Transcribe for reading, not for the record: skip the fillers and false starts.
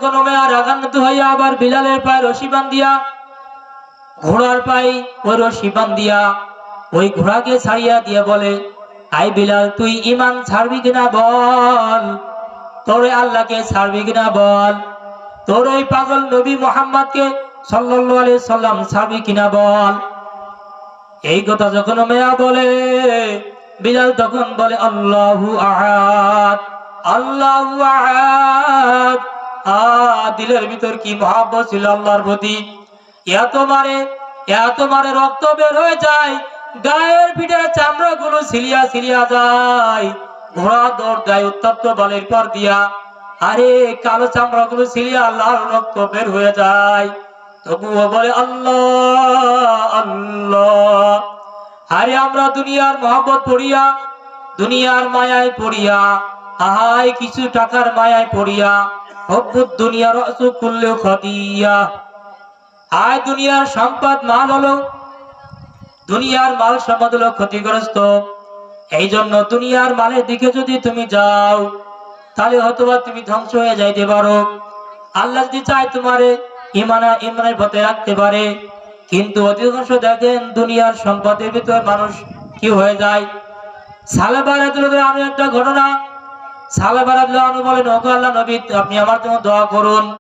যখন উমাইয়া রাগান্বিত হইয়া আবার বিলালের পায়ে রশি বান্ধিয়া, ঘোড়ার পায়ে ওই রশি বান্ধিয়া ওই ঘোড়াকে ছাড়িয়া দিয়ে বলে, আই বিলাল, তুই ঈমান ছাড়বি কিনা বল, তোর আল্লাহকে ছাড়বি কিনা বল, তোর ওই পাগল নবী মুহাম্মদকে সাল্লাল্লাহু আলাইহি সাল্লাম ছাড়বি কিনা বল। এই কথা যখন উমাইয়া বলে, বিলাল তখন বলে, আল্লাহু আহাদ, আল্লাহু আহাদ। দিলের ভিতর কি মহব্বত ছিল আল্লাহর প্রতি, এত মারে রক্ত বের হয়ে যায়, গায়ের পিঠের চামড়া গুলো ছিলিয়া ছিলিয়া যায়, ঘোড়া দৌড় দেয় উত্তপ্ত বালির পর দিয়া, আরে কালো চামড়া গুলো ছিলিয়া আল্লাহর রক্ত বের হয়ে যায়, তবুও বলে আল্লাহ আল্লাহ। আরে আমরা দুনিয়ার মহব্বত পড়িয়া, দুনিয়ার মায়ায় পড়িয়া, আহায় কিছু টাকার মায়ায় পড়িয়া, হব্বুদ দুনিয়া রাসু কুল্লু খাদিয়া, আয় দুনিয়ার সম্পদ মাল হলো, দুনিয়ার মাল সম্পদ হলো ক্ষতিগ্রস্ত। এই জন্য দুনিয়ার মালের দিকে যদি তুমি যাও, তাহলে হয়তোবা তুমি ধ্বংস হয়ে যাইতে পারো। আল্লাহ যদি চায় তোমারে ইমানের পথে রাখতে পারে, কিন্তু অধিকাংশ দেখেন দুনিয়ার সম্পদের ভিতর মানুষ কি হয়ে যায়। সালেবা রাদিয়াল্লাহু আনহু, আমি একটা ঘটনা, সালেবা রাদিয়াল্লাহু আনহু বলেন, ওগো আল্লাহর নবী, আপনি আমার জন্য দোয়া করুন।